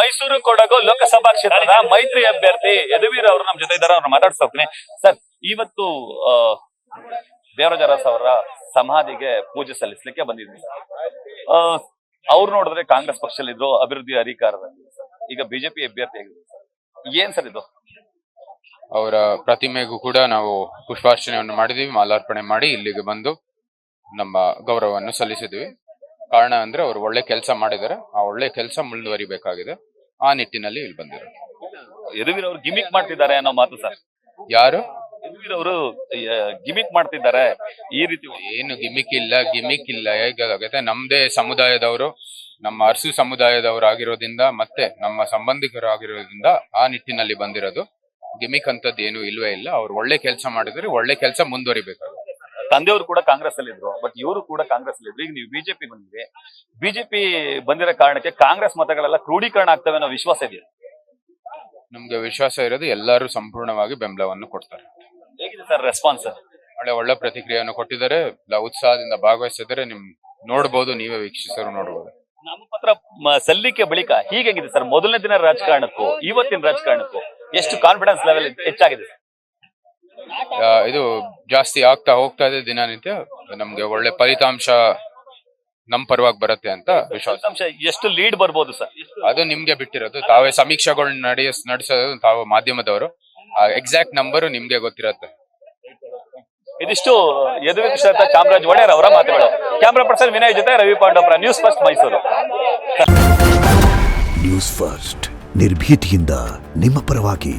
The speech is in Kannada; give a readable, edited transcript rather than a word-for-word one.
ಮೈಸೂರು ಕೊಡಗು ಲೋಕಸಭಾ ಕ್ಷೇತ್ರದ ಮೈತ್ರಿ ಅಭ್ಯರ್ಥಿ ಯದುವೀರ್ ಅವರು ನಮ್ಮ ಜೊತೆ ಇದ್ದಾರೆ. ಅವ್ರನ್ನ ಮಾತಾಡ್ಸ್ತಾ ಹೋಗ್ತೀನಿ. ಸರ್, ಇವತ್ತು ದೇವರಾಜ ಅರಸ್ ಅವರ ಸಮಾಧಿಗೆ ಪೂಜೆ ಸಲ್ಲಿಸಲಿಕ್ಕೆ ಬಂದಿದ್ವಿ. ಅವ್ರು ನೋಡಿದ್ರೆ ಕಾಂಗ್ರೆಸ್ ಪಕ್ಷದಲ್ಲಿದ್ರು, ಅಭಿವೃದ್ಧಿ ಅಧಿಕಾರದಲ್ಲಿ, ಈಗ ಬಿಜೆಪಿ ಅಭ್ಯರ್ಥಿ ಆಗಿದ್ರು. ಏನ್ ಸರ್ ಇದು? ಅವರ ಪ್ರತಿಮೆಗೂ ಕೂಡ ನಾವು ಪುಷ್ಪಾರ್ಚನೆಯನ್ನು ಮಾಡಿದೀವಿ, ಮಾಲಾರ್ಪಣೆ ಮಾಡಿ ಇಲ್ಲಿಗೆ ಬಂದು ನಮ್ಮ ಗೌರವವನ್ನು ಸಲ್ಲಿಸಿದ್ವಿ. ಕಾರಣ ಅಂದ್ರೆ ಅವರು ಒಳ್ಳೆ ಕೆಲಸ ಮಾಡಿದ್ದಾರೆ, ಆ ಒಳ್ಳೆ ಕೆಲಸ ಮುಂದುವರಿಬೇಕಾಗಿದೆ, ಆ ನಿಟ್ಟಿನಲ್ಲಿ ಇಲ್ಲಿ ಬಂದಿರೋ. ಯದುವೀರ್ ಅವರು ಗಿಮಿಕ್ ಮಾಡ್ತಿದ್ದಾರೆ ಅನ್ನೋ ಮಾತು ಸರ್. ಯಾರು? ಯದುವೀರ್ ಅವರು ಗಿಮಿಕ್ ಮಾಡ್ತಿದ್ದಾರೆ. ಈ ರೀತಿ ಏನು ಗಿಮಿಕ್ ಇಲ್ಲ. ಹೇಗಾಗುತ್ತೆ, ನಮ್ದೇ ಸಮುದಾಯದವರು, ನಮ್ಮ ಅರಸು ಸಮುದಾಯದವರು ಆಗಿರೋದ್ರಿಂದ ಮತ್ತೆ ನಮ್ಮ ಸಂಬಂಧಿಕರು ಆಗಿರೋದ್ರಿಂದ ಆ ನಿಟ್ಟಿನಲ್ಲಿ ಬಂದಿರೋದು. ಗಿಮಿಕ್ ಅಂತದ್ದು ಏನು ಇಲ್ವೇ ಇಲ್ಲ. ಅವ್ರು ಒಳ್ಳೆ ಕೆಲಸ ಮಾಡಿದ್ರೆ ಒಳ್ಳೆ ಕೆಲಸ ಮುಂದುವರಿಬೇಕಾಗುತ್ತೆ. ತಂದೆಯವರು ಕೂಡ ಕಾಂಗ್ರೆಸ್ ಅಲ್ಲಿ ಇದ್ರು, ಬಟ್ ಇವರು ಕೂಡ ಕಾಂಗ್ರೆಸ್ ಅಲ್ಲಿ ಇದ್ರು. ಈಗ ನೀವು ಬಿಜೆಪಿ ಬಂದಿದೆ. ಬಿಜೆಪಿ ಬಂದಿರೋ ಕಾರಣಕ್ಕೆ ಕಾಂಗ್ರೆಸ್ ಮತಗಳೆಲ್ಲ ಕ್ರೋಢೀಕರಣ ಆಗ್ತವೆ ಅನ್ನೋ ವಿಶ್ವಾಸ ಇದೆಯಾ? ನಮ್ಗೆ ವಿಶ್ವಾಸ ಇರೋದು ಎಲ್ಲರೂ ಸಂಪೂರ್ಣವಾಗಿ ಬೆಂಬಲವನ್ನು ಕೊಡ್ತಾರೆ. ಹೇಗಿದೆ ಸರ್ ರೆಸ್ಪಾನ್ಸ್? ಒಳ್ಳೆ ಪ್ರತಿಕ್ರಿಯೆಯನ್ನು ಕೊಟ್ಟಿದ್ದಾರೆ, ಉತ್ಸಾಹದಿಂದ ಭಾಗವಹಿಸಿದರೆ ನಿಮ್ ನೋಡ್ಬೋದು, ನೀವೇ ವೀಕ್ಷಿಸರು ನೋಡ್ಬೋದು. ನಾಮಪತ್ರ ಸಲ್ಲಿಕೆ ಬಳಿಕ ಹೀಗಾಗಿದೆ ಸರ್, ಮೊದಲನೇ ದಿನ ರಾಜಕಾರಣಕ್ಕೂ ಇವತ್ತಿನ ರಾಜಕಾರಣಕ್ಕೂ ಎಷ್ಟು ಕಾನ್ಫಿಡೆನ್ಸ್ ಲೆವೆಲ್ ಹೆಚ್ಚಾಗಿದೆ? ಇದು ಜಾಸ್ತಿ ಆಗ್ತಾ ಹೋಗ್ತಾ ಇದೆ ದಿನನಿತ್ಯ. ನಮ್ಗೆ ಒಳ್ಳೆ ಫಲಿತಾಂಶ ನಮ್ ಪರವಾಗಿ ಬರುತ್ತೆ ಅಂತ ವಿಶ್ವಾಸ. ಎಷ್ಟು ಲೀಡ್ ಬರ್ಬೋದು ಸರ್? ಅದು ನಿಮ್ಗೆ ಬಿಟ್ಟಿರೋದು. ತಾವೇ ಸಮೀಕ್ಷೆಗಳನ್ನ ನಡೆಸೋದು ತಾವು ಮಾಧ್ಯಮದವರು. ಎಕ್ಸಾಕ್ಟ್ ನಂಬರ್ ನಿಮ್ಗೆ ಗೊತ್ತಿರತ್ತೆ. ಇದಿಷ್ಟು ಯದುವೀರ್ ಕ್ಷೇತ್ರ ಚಾಮರಾಜ ಒಡೆಯರ್ ಅವರ ಮಾತುಗಳು. ಕ್ಯಾಮರಾ ಪರ್ಸನ್ ವಿನಯ್ ಜೊತೆ Ravi Pandavapura, news first Mysuru. News first ನಿರ್ಭೀತಿಯಿಂದ ನಿಮ್ಮ ಪರವಾಗಿ.